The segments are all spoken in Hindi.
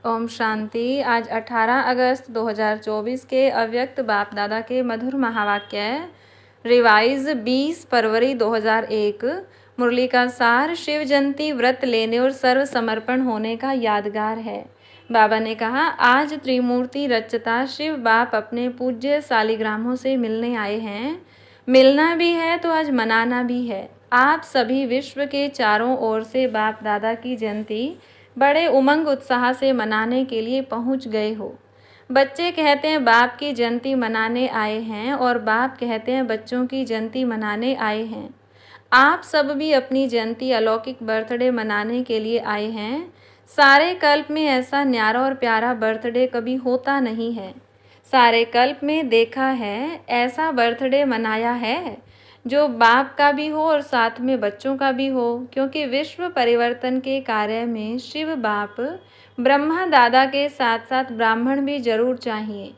ओम शांति। आज 18 अगस्त 2024 के अव्यक्त बाप दादा के मधुर महावाक्य रिवाइज 20 फरवरी 2001। मुरली का सार शिव जयंती व्रत लेने और सर्व समर्पण होने का यादगार है। बाबा ने कहा, आज त्रिमूर्ति रचता शिव बाप अपने पूज्य सालिग्रामों से मिलने आए हैं। मिलना भी है तो आज मनाना भी है। आप सभी विश्व के चारों ओर से बाप दादा की जयंती बड़े उमंग उत्साह से मनाने के लिए पहुंच गए हो। बच्चे कहते हैं बाप की जयंती मनाने आए हैं और बाप कहते हैं बच्चों की जयंती मनाने आए हैं। आप सब भी अपनी जयंती अलौकिक बर्थडे मनाने के लिए आए हैं। सारे कल्प में ऐसा न्यारा और प्यारा बर्थडे कभी होता नहीं है। सारे कल्प में देखा है ऐसा बर्थडे मनाया है जो बाप का भी हो और साथ में बच्चों का भी हो, क्योंकि विश्व परिवर्तन के कार्य में शिव बाप ब्रह्मा दादा के साथ साथ ब्राह्मण भी जरूर चाहिए।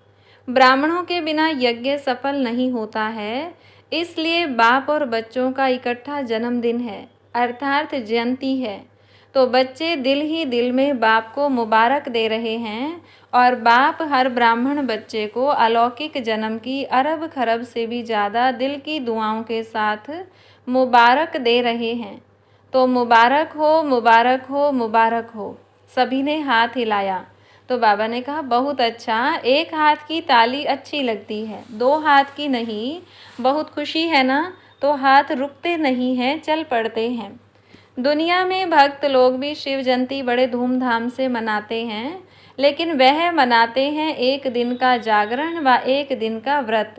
ब्राह्मणों के बिना यज्ञ सफल नहीं होता है, इसलिए बाप और बच्चों का इकट्ठा जन्मदिन है अर्थात जयंती है। तो बच्चे दिल ही दिल में बाप को मुबारक दे रहे हैं और बाप हर ब्राह्मण बच्चे को अलौकिक जन्म की अरब खरब से भी ज़्यादा दिल की दुआओं के साथ मुबारक दे रहे हैं। तो मुबारक हो, मुबारक हो, मुबारक हो। सभी ने हाथ हिलाया तो बाबा ने कहा, बहुत अच्छा, एक हाथ की ताली अच्छी लगती है, दो हाथ की नहीं। बहुत खुशी है ना, तो हाथ रुकते नहीं हैं, चल पड़ते हैं। दुनिया में भक्त लोग भी शिव जयंती बड़े धूमधाम से मनाते हैं, लेकिन वह मनाते हैं एक दिन का जागरण व एक दिन का व्रत।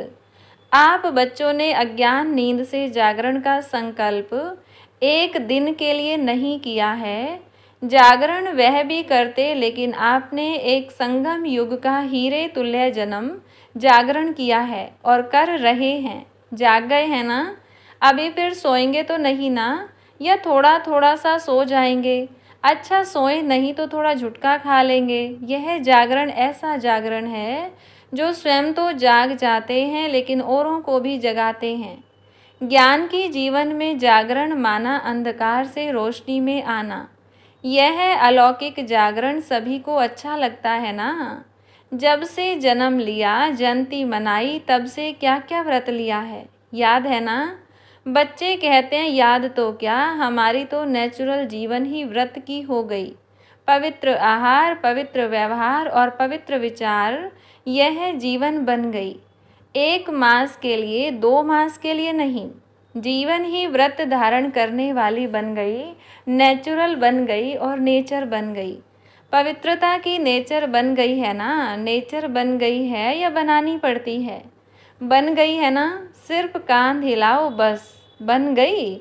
आप बच्चों ने अज्ञान नींद से जागरण का संकल्प एक दिन के लिए नहीं किया है। जागरण वह भी करते, लेकिन आपने एक संगम युग का हीरे तुल्य जन्म जागरण किया है और कर रहे हैं। जाग गए हैं ना? अभी फिर सोएंगे तो नहीं ना, या थोड़ा थोड़ा सा सो जाएंगे? अच्छा, सोए नहीं तो थोड़ा झुटका खा लेंगे। यह जागरण ऐसा जागरण है जो स्वयं तो जाग जाते हैं लेकिन औरों को भी जगाते हैं। ज्ञान की जीवन में जागरण माना अंधकार से रोशनी में आना। यह अलौकिक जागरण सभी को अच्छा लगता है ना? जब से जन्म लिया, जयंती मनाई, तब से क्या क्या व्रत लिया है, याद है ना? बच्चे कहते हैं याद तो क्या, हमारी तो नेचुरल जीवन ही व्रत की हो गई। पवित्र आहार, पवित्र व्यवहार और पवित्र विचार, यह जीवन बन गई। 1 मास के लिए, 2 मास के लिए नहीं, जीवन ही व्रत धारण करने वाली बन गई, नेचुरल बन गई और नेचर बन गई। पवित्रता की नेचर बन गई है ना? नेचर बन गई है या बनानी पड़ती है? बन गई है ना? सिर्फ कान हिलाओ बस, बन गई।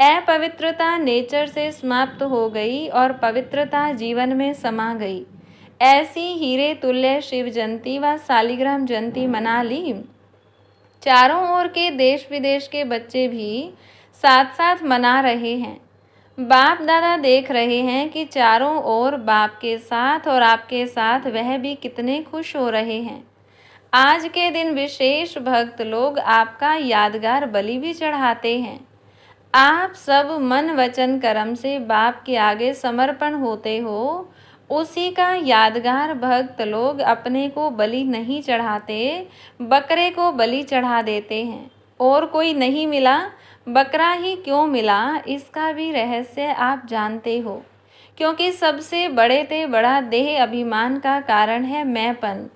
अपवित्रता नेचर से समाप्त हो गई और पवित्रता जीवन में समा गई। ऐसी हीरे तुल्य शिव जयंती व सालिग्राम जयंती मना ली। चारों ओर के देश विदेश के बच्चे भी साथ साथ मना रहे हैं। बाप दादा देख रहे हैं कि चारों ओर बाप के साथ और आपके साथ वह भी कितने खुश हो रहे हैं। आज के दिन विशेष भक्त लोग आपका यादगार बलि भी चढ़ाते हैं। आप सब मन वचन कर्म से बाप के आगे समर्पण होते हो। उसी का यादगार भक्त लोग अपने को बलि नहीं चढ़ाते, बकरे को बलि चढ़ा देते हैं। और कोई नहीं मिला, बकरा ही क्यों मिला, इसका भी रहस्य आप जानते हो। क्योंकि सबसे बड़े ते बड़ा देह अभिमान का कारण है मैंपन।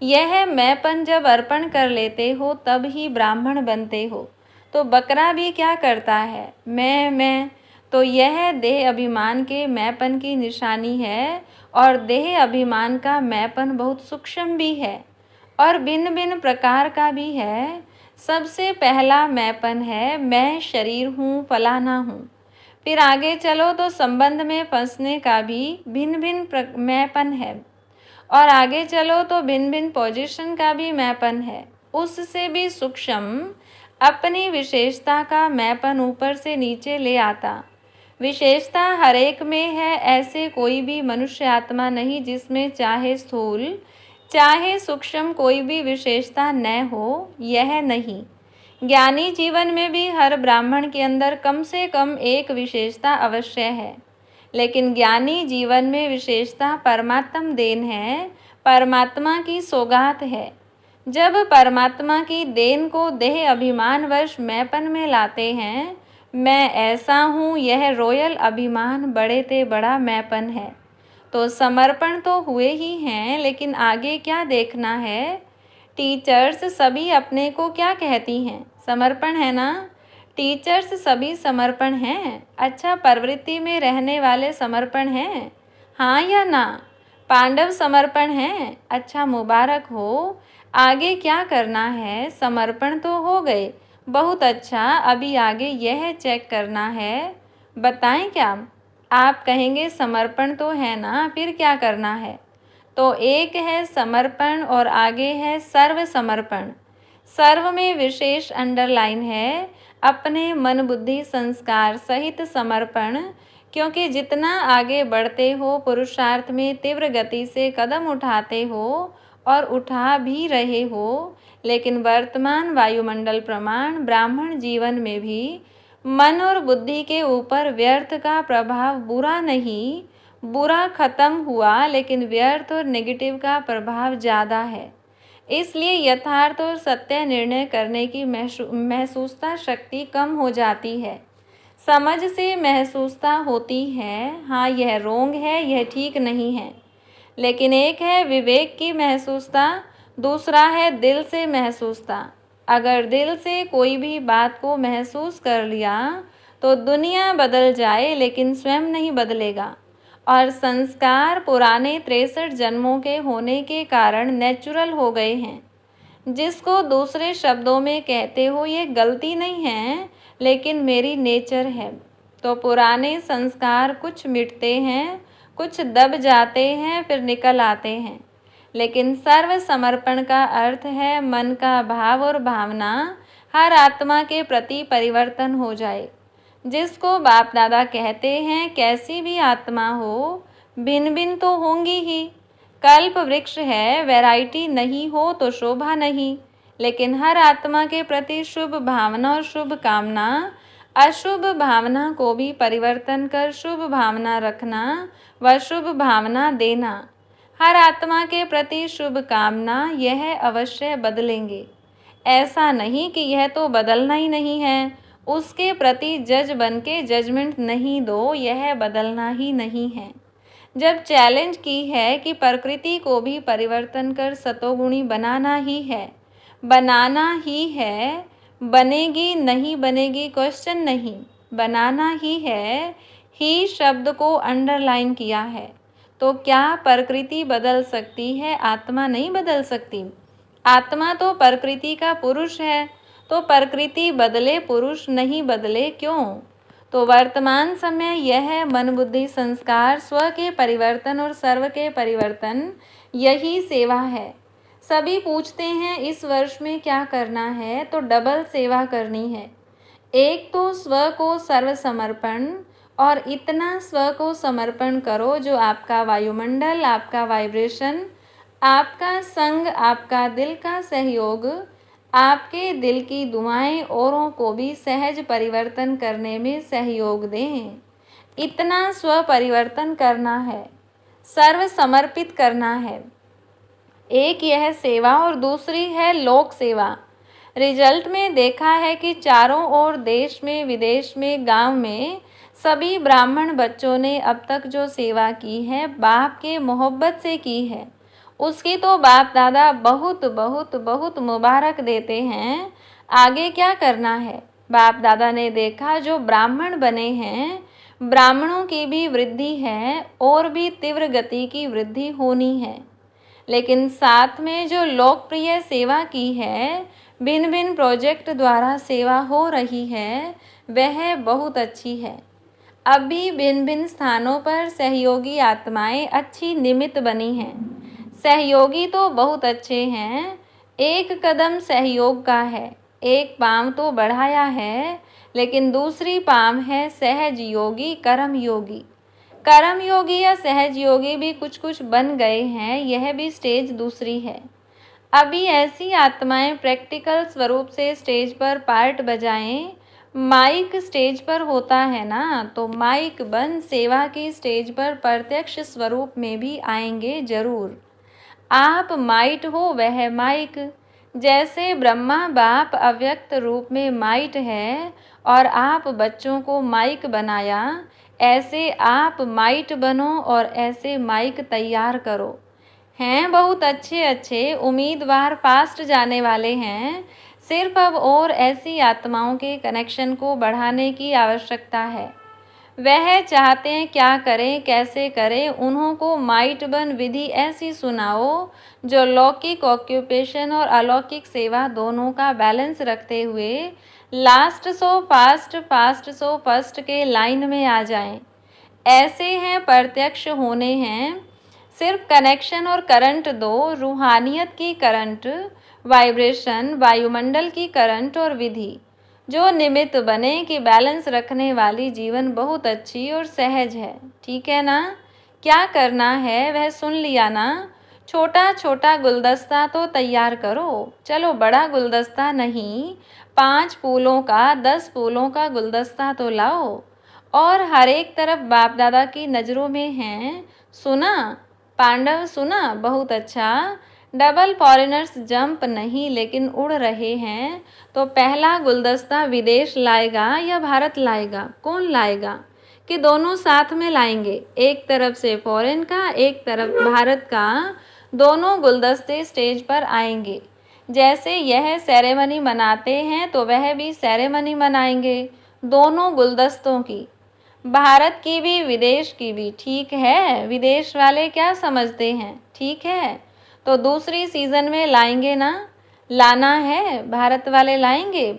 यह मैंपन जब अर्पण कर लेते हो तब ही ब्राह्मण बनते हो। तो बकरा भी क्या करता है? मैं। तो यह देह अभिमान के मैंपन की निशानी है और देह अभिमान का मैंपन बहुत सूक्ष्म भी है और भिन्न भिन्न प्रकार का भी है। सबसे पहला मैंपन है मैं शरीर हूँ, फलाना हूँ। फिर आगे चलो तो संबंध में फंसने का भी भिन्न भिन्न मैंपन है और आगे चलो तो भिन्न भिन्न पोजीशन का भी मैंपन है। उससे भी सूक्ष्म अपनी विशेषता का मैंपन ऊपर से नीचे ले आता। विशेषता हर एक में है, ऐसे कोई भी मनुष्य आत्मा नहीं जिसमें चाहे स्थूल चाहे सूक्ष्म कोई भी विशेषता न हो, यह नहीं। ज्ञानी जीवन में भी हर ब्राह्मण के अंदर कम से कम एक विशेषता अवश्य है। लेकिन ज्ञानी जीवन में विशेषता परमात्म देन है, परमात्मा की सौगात है। जब परमात्मा की देन को देह अभिमानवश मैंपन में लाते हैं, मैं ऐसा हूँ, यह रोयल अभिमान बड़े ते बड़ा मैंपन है, तो समर्पण तो हुए ही हैं, लेकिन आगे क्या देखना है। टीचर्स सभी अपने को क्या कहती हैं? समर्पण है ना। टीचर्स सभी समर्पण हैं। अच्छा, प्रवृत्ति में रहने वाले समर्पण हैं, हाँ या ना? पांडव समर्पण हैं। अच्छा, मुबारक हो। आगे क्या करना है? समर्पण तो हो गए, बहुत अच्छा। अभी आगे यह चेक करना है। बताएं क्या? आप कहेंगे समर्पण तो है ना, फिर क्या करना है? तो एक है समर्पण और आगे है सर्व समर्पण। सर्व में विशेष अंडरलाइन है, अपने मन बुद्धि संस्कार सहित समर्पण। क्योंकि जितना आगे बढ़ते हो, पुरुषार्थ में तीव्र गति से कदम उठाते हो और उठा भी रहे हो, लेकिन वर्तमान वायुमंडल प्रमाण ब्राह्मण जीवन में भी मन और बुद्धि के ऊपर व्यर्थ का प्रभाव बुरा नहीं, बुरा खत्म हुआ, लेकिन व्यर्थ और नेगेटिव का प्रभाव ज़्यादा है। इसलिए यथार्थ और सत्य निर्णय करने की महसूसता शक्ति कम हो जाती है। समझ से महसूसता होती है, हाँ यह रोंग है, यह ठीक नहीं है। लेकिन एक है विवेक की महसूसता, दूसरा है दिल से महसूसता। अगर दिल से कोई भी बात को महसूस कर लिया तो दुनिया बदल जाए, लेकिन स्वयं नहीं बदलेगा। और संस्कार पुराने 63 जन्मों के होने के कारण नेचुरल हो गए हैं। जिसको दूसरे शब्दों में कहते हो, ये गलती नहीं है, लेकिन मेरी नेचर है। तो पुराने संस्कार कुछ मिटते हैं, कुछ दब जाते हैं, फिर निकल आते हैं। लेकिन सर्व समर्पण का अर्थ है मन का भाव और भावना हर आत्मा के प्रति परिवर्तन हो जाए। जिसको बाप दादा कहते हैं, कैसी भी आत्मा हो, भिन्न भिन्न तो होंगी ही। कल्प वृक्ष है, वैरायटी नहीं हो तो शोभा नहीं। लेकिन हर आत्मा के प्रति शुभ भावना और शुभ कामना, अशुभ भावना को भी परिवर्तन कर शुभ भावना रखना व शुभ भावना देना। हर आत्मा के प्रति शुभ कामना, यह अवश्य बदलेंगे। ऐसा नहीं कि यह तो बदलना ही नहीं है, उसके प्रति जज बन के जजमेंट नहीं दो, यह बदलना ही नहीं है। जब चैलेंज की है कि प्रकृति को भी परिवर्तन कर सतोगुणी बनाना ही है, बनाना ही है, बनेगी नहीं बनेगी क्वेश्चन नहीं, बनाना ही है, ही शब्द को अंडरलाइन किया है। तो क्या प्रकृति बदल सकती है? आत्मा नहीं बदल सकती। आत्मा तो प्रकृति का पुरुष है, तो प्रकृति बदले, पुरुष नहीं बदले, क्यों? तो वर्तमान समय यह है, मन बुद्धि संस्कार स्व के परिवर्तन और सर्व के परिवर्तन, यही सेवा है। सभी पूछते हैं इस वर्ष में क्या करना है, तो डबल सेवा करनी है। एक तो स्व को सर्व समर्पण, और इतना स्व को समर्पण करो जो आपका वायुमंडल, आपका वाइब्रेशन, आपका संग, आपका दिल का सहयोग, आपके दिल की दुआएं औरों को भी सहज परिवर्तन करने में सहयोग दें। इतना स्व परिवर्तन करना है, सर्व समर्पित करना है। एक यह सेवा और दूसरी है लोक सेवा। रिजल्ट में देखा है कि चारों ओर देश में, विदेश में, गांव में सभी ब्राह्मण बच्चों ने अब तक जो सेवा की है, बाप के मोहब्बत से की है। उसकी तो बाप दादा बहुत बहुत बहुत मुबारक देते हैं। आगे क्या करना है? बाप दादा ने देखा जो ब्राह्मण बने हैं, ब्राह्मणों की भी वृद्धि है और भी तीव्र गति की वृद्धि होनी है। लेकिन साथ में जो लोकप्रिय सेवा की है, भिन्न भिन्न प्रोजेक्ट द्वारा सेवा हो रही है, वह बहुत अच्छी है। अभी भिन्न भिन्न स्थानों पर सहयोगी आत्माएं अच्छी निमित्त बनी हैं। सहयोगी तो बहुत अच्छे हैं। एक कदम सहयोग का है, एक पांव तो बढ़ाया है, लेकिन दूसरी पांव है सहज योगी, कर्म योगी। कर्म योगी या सहज योगी भी कुछ कुछ बन गए हैं, यह भी स्टेज दूसरी है। अभी ऐसी आत्माएं प्रैक्टिकल स्वरूप से स्टेज पर पार्ट बजाएं, माइक स्टेज पर होता है ना, तो माइक बन सेवा की स्टेज पर प्रत्यक्ष स्वरूप में भी आएंगे जरूर। आप माइट हो वह माइक, जैसे ब्रह्मा बाप अव्यक्त रूप में माइट है और आप बच्चों को माइक बनाया, ऐसे आप माइट बनो और ऐसे माइक तैयार करो। हैं बहुत अच्छे अच्छे उम्मीदवार फास्ट जाने वाले हैं, सिर्फ अब और ऐसी आत्माओं के कनेक्शन को बढ़ाने की आवश्यकता है। वह चाहते हैं क्या करें कैसे करें, उन्हों को माइट बन विधि ऐसी सुनाओ जो लौकिक ऑक्यूपेशन और अलौकिक सेवा दोनों का बैलेंस रखते हुए last so fast fast so first के लाइन में आ जाएं। ऐसे हैं प्रत्यक्ष होने हैं, सिर्फ कनेक्शन और करंट दो, रूहानियत की करंट, वाइब्रेशन, वायुमंडल की करंट और विधि जो निमित्त बने कि बैलेंस रखने वाली जीवन बहुत अच्छी और सहज है। ठीक है ना? क्या करना है वह सुन लिया ना? छोटा छोटा गुलदस्ता तो तैयार करो। चलो बड़ा गुलदस्ता नहीं, 5 फूलों का 10 फूलों का गुलदस्ता तो लाओ। और हर एक तरफ बाप दादा की नज़रों में हैं। सुना पांडव, सुना? बहुत अच्छा। डबल फॉरेनर्स जंप नहीं लेकिन उड़ रहे हैं, तो पहला गुलदस्ता विदेश लाएगा या भारत लाएगा? कौन लाएगा? कि दोनों साथ में लाएंगे, एक तरफ से फॉरेन का एक तरफ भारत का, दोनों गुलदस्ते स्टेज पर आएंगे। जैसे यह सेरेमनी मनाते हैं तो वह भी सेरेमनी मनाएंगे, दोनों गुलदस्तों की, भारत की भी विदेश की भी। ठीक है? विदेश वाले क्या समझते हैं? ठीक है, तो दूसरी सीजन में लाएंगे ना? लाना है, भारत वाले लाएंगे।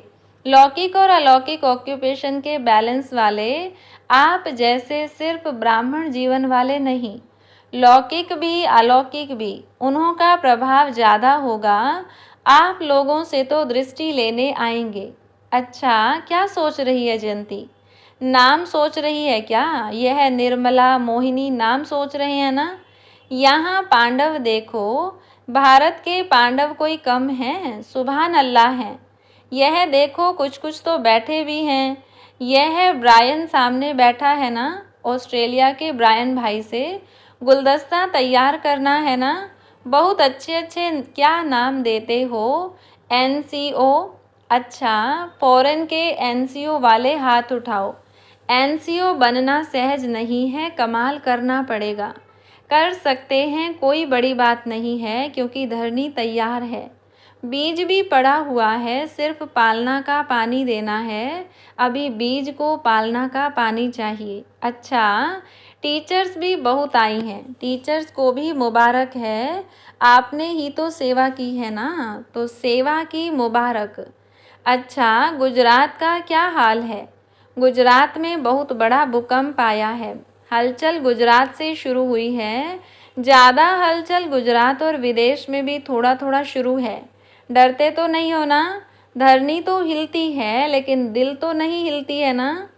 लौकिक और अलौकिक ऑक्यूपेशन के बैलेंस वाले, आप जैसे सिर्फ ब्राह्मण जीवन वाले नहीं, लौकिक भी अलौकिक भी, उन्हों का प्रभाव ज़्यादा होगा। आप लोगों से तो दृष्टि लेने आएंगे। अच्छा, क्या सोच रही है जयंती? नाम सोच रही है क्या? यह निर्मला मोहिनी नाम सोच रहे हैं ना? यहाँ पांडव देखो, भारत के पांडव कोई कम हैं? सुभान अल्लाह हैं। यह देखो कुछ कुछ तो बैठे भी हैं। यह ब्रायन सामने बैठा है ना, ऑस्ट्रेलिया के ब्रायन भाई से गुलदस्ता तैयार करना है ना? बहुत अच्छे अच्छे क्या नाम देते हो? NCO। अच्छा, फॉरेन के NCO वाले हाथ उठाओ। NCO बनना सहज नहीं है, कमाल करना पड़ेगा। कर सकते हैं, कोई बड़ी बात नहीं है, क्योंकि धरनी तैयार है, बीज भी पड़ा हुआ है, सिर्फ पालना का पानी देना है। अभी बीज को पालना का पानी चाहिए। अच्छा, टीचर्स भी बहुत आई हैं, टीचर्स को भी मुबारक है, आपने ही तो सेवा की है ना, तो सेवा की मुबारक। अच्छा, गुजरात का क्या हाल है? गुजरात में बहुत बड़ा भूकंप आया है, हलचल गुजरात से शुरू हुई है। ज़्यादा हलचल गुजरात और विदेश में भी थोड़ा थोड़ा शुरू है। डरते तो नहीं हो ना? धरनी तो हिलती है लेकिन दिल तो नहीं हिलती है ना?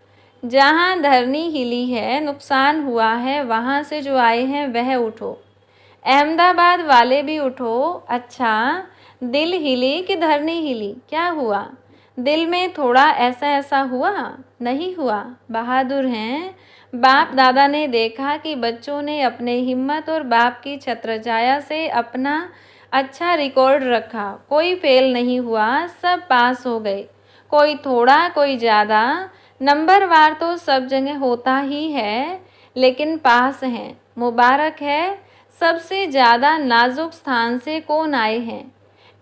जहाँ धरनी हिली है, नुकसान हुआ है, वहाँ से जो आए हैं वह उठो। अहमदाबाद वाले भी उठो। अच्छा, दिल हिली कि धरनी हिली? क्या हुआ? दिल में थोड़ा ऐसा ऐसा हुआ? नहीं हुआ? बहादुर हैं। बाप दादा ने देखा कि बच्चों ने अपने हिम्मत और बाप की छत्रछाया से अपना अच्छा रिकॉर्ड रखा, कोई फेल नहीं हुआ, सब पास हो गए। कोई थोड़ा कोई ज़्यादा, नंबरवार तो सब जगह होता ही है, लेकिन पास हैं, मुबारक है। सबसे ज़्यादा नाजुक स्थान से कौन आए हैं?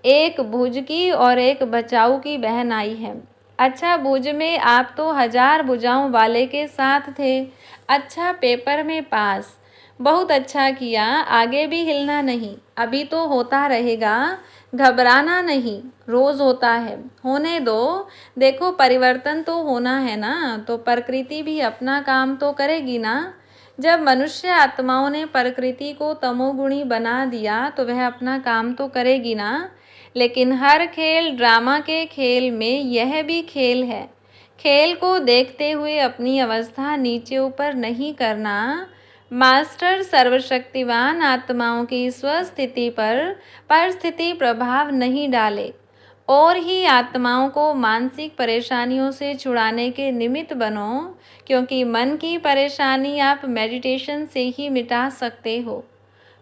एक भुज की और एक बचाऊ की बहन आई है। अच्छा, भुज में आप तो 1000 भुजाओं वाले के साथ थे। अच्छा, पेपर में पास, बहुत अच्छा किया। आगे भी हिलना नहीं, अभी तो होता रहेगा, घबराना नहीं, रोज़ होता है, होने दो। देखो परिवर्तन तो होना है ना, तो प्रकृति भी अपना काम तो करेगी ना। जब मनुष्य आत्माओं ने प्रकृति को तमोगुणी बना दिया तो वह अपना काम तो करेगी ना। लेकिन हर खेल ड्रामा के खेल में यह भी खेल है। खेल को देखते हुए अपनी अवस्था नीचे ऊपर नहीं करना। मास्टर सर्वशक्तिवान आत्माओं की स्वस्थिति पर परिस्थिति प्रभाव नहीं डाले। और ही आत्माओं को मानसिक परेशानियों से छुड़ाने के निमित्त बनो, क्योंकि मन की परेशानी आप मेडिटेशन से ही मिटा सकते हो।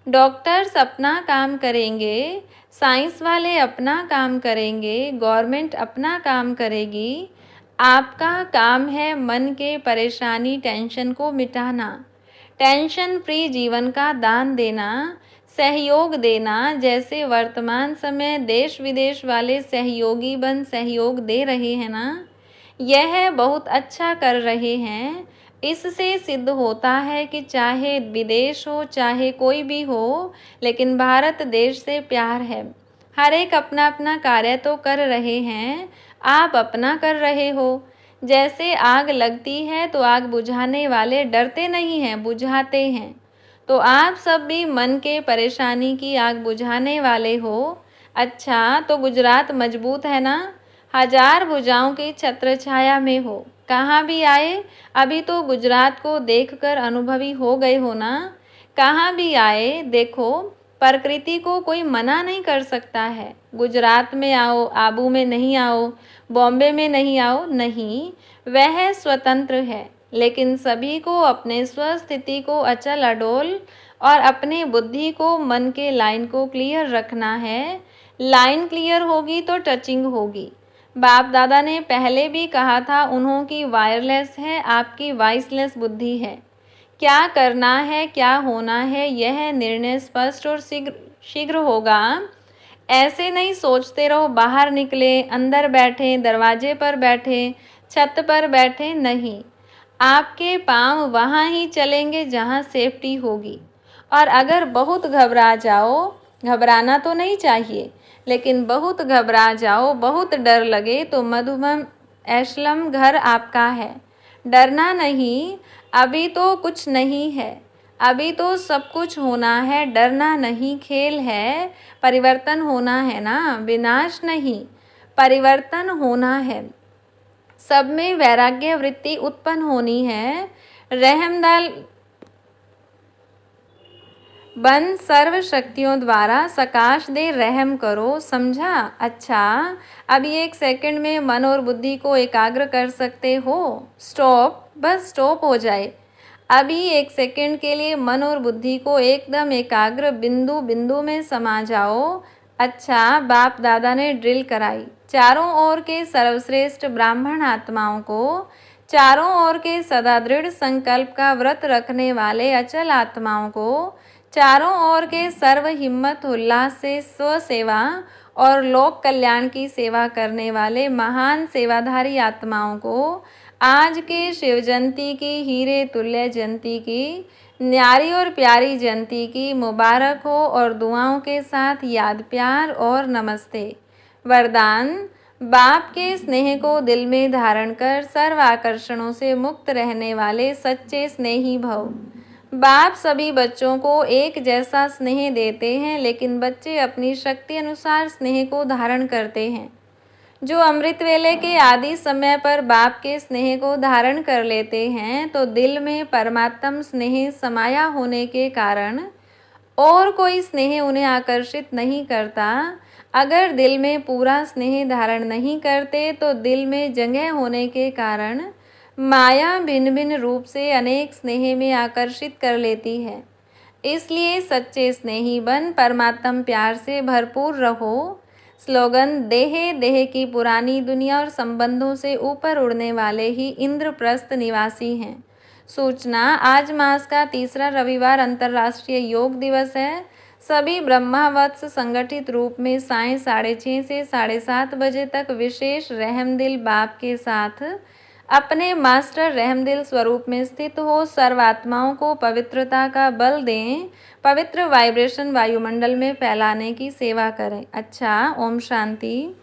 डॉक्टर्स अपना काम करेंगे, साइंस वाले अपना काम करेंगे, गवर्नमेंट अपना काम करेगी। आपका काम है मन के परेशानी टेंशन को मिटाना, टेंशन फ्री जीवन का दान देना, सहयोग देना। जैसे वर्तमान समय देश विदेश वाले सहयोगी बन सहयोग दे रहे हैं ना, यह बहुत अच्छा कर रहे हैं। इससे सिद्ध होता है कि चाहे विदेश हो चाहे कोई भी हो, लेकिन भारत देश से प्यार है। हर एक अपना अपना कार्य तो कर रहे हैं, आप अपना कर रहे हो। जैसे आग लगती है तो आग बुझाने वाले डरते नहीं हैं, बुझाते हैं। तो आप सब भी मन के परेशानी की आग बुझाने वाले हो। अच्छा, तो गुजरात मजबूत है ना, हजार भुजाओं की छत्र छाया में हो। कहाँ भी आए, अभी तो गुजरात को देखकर अनुभवी हो गए हो ना। कहाँ भी आए, देखो प्रकृति को कोई मना नहीं कर सकता है। गुजरात में आओ, आबू में नहीं आओ, बॉम्बे में नहीं आओ, नहीं, वह स्वतंत्र है। लेकिन सभी को अपने स्वस्थिति को अचल अडोल और अपने बुद्धि को, मन के लाइन को क्लियर रखना है। लाइन क्लियर होगी तो टचिंग होगी। बाप दादा ने पहले भी कहा था, उन्हों की वायरलेस है, आपकी वॉइसलेस बुद्धि है। क्या करना है, क्या होना है, यह निर्णय स्पष्ट और शीघ्र होगा। ऐसे नहीं सोचते रहो बाहर निकले, अंदर बैठे, दरवाजे पर बैठे, छत पर बैठे, नहीं। आपके पांव वहाँ ही चलेंगे जहाँ सेफ्टी होगी। और अगर बहुत घबरा जाओ, घबराना तो नहीं चाहिए, लेकिन बहुत घबरा जाओ, बहुत डर लगे, तो मधुबन एशलम घर आपका है। डरना नहीं, अभी तो कुछ नहीं है, अभी तो सब कुछ होना है। डरना नहीं, खेल है, परिवर्तन होना है ना, विनाश नहीं, परिवर्तन होना है। सब में वैराग्य वृत्ति उत्पन्न होनी है। रहमदल बन सर्व शक्तियों द्वारा सकाश दे रहम करो, समझा। अच्छा, अभी 1 सेकंड में मन और बुद्धि को एकाग्र कर सकते हो। स्टॉप, बस स्टॉप हो जाए। अभी 1 सेकंड के लिए मन और बुद्धि को एकदम एकाग्र बिंदु बिंदु में समा जाओ। अच्छा, बाप दादा ने ड्रिल कराई। चारों ओर के सर्वश्रेष्ठ ब्राह्मण आत्माओं को, चारों ओर के सदा दृढ़ संकल्प का व्रत रखने वाले अचल आत्माओं को, चारों ओर के सर्व हिम्मत उल्लास से स्वसेवा और लोक कल्याण की सेवा करने वाले महान सेवाधारी आत्माओं को, आज के शिव जयंती की, हीरे तुल्य जयंती की, न्यारी और प्यारी जयंती की मुबारक हो। और दुआओं के साथ याद, प्यार और नमस्ते। वरदान, बाप के स्नेह को दिल में धारण कर सर्व आकर्षणों से मुक्त रहने वाले सच्चे स्नेही भव। बाप सभी बच्चों को एक जैसा स्नेह देते हैं, लेकिन बच्चे अपनी शक्ति अनुसार स्नेह को धारण करते हैं। जो अमृत वेले के आदि समय पर बाप के स्नेह को धारण कर लेते हैं, तो दिल में परमात्म स्नेह समाया होने के कारण और कोई स्नेह उन्हें आकर्षित नहीं करता। अगर दिल में पूरा स्नेह धारण नहीं करते, तो दिल में जगह होने के कारण माया भिन्न भिन्न रूप से अनेक स्नेह में आकर्षित कर लेती है। इसलिए सच्चे स्नेही बन परमात्म प्यार से भरपूर रहो। स्लोगन, देह देह की पुरानी दुनिया और संबंधों से ऊपर उड़ने वाले ही इंद्रप्रस्थ निवासी हैं। सूचना, आज मास का तीसरा रविवार अंतर्राष्ट्रीय योग दिवस है। सभी ब्रह्मावत्स संगठित रूप में सायं 6:30 से 7:30 बजे तक विशेष रहमदिल बाप के साथ अपने मास्टर रहमदिल स्वरूप में स्थित हो सर्वात्माओं को पवित्रता का बल दें, पवित्र वाइब्रेशन वायुमंडल में फैलाने की सेवा करें। अच्छा, ओम शांति।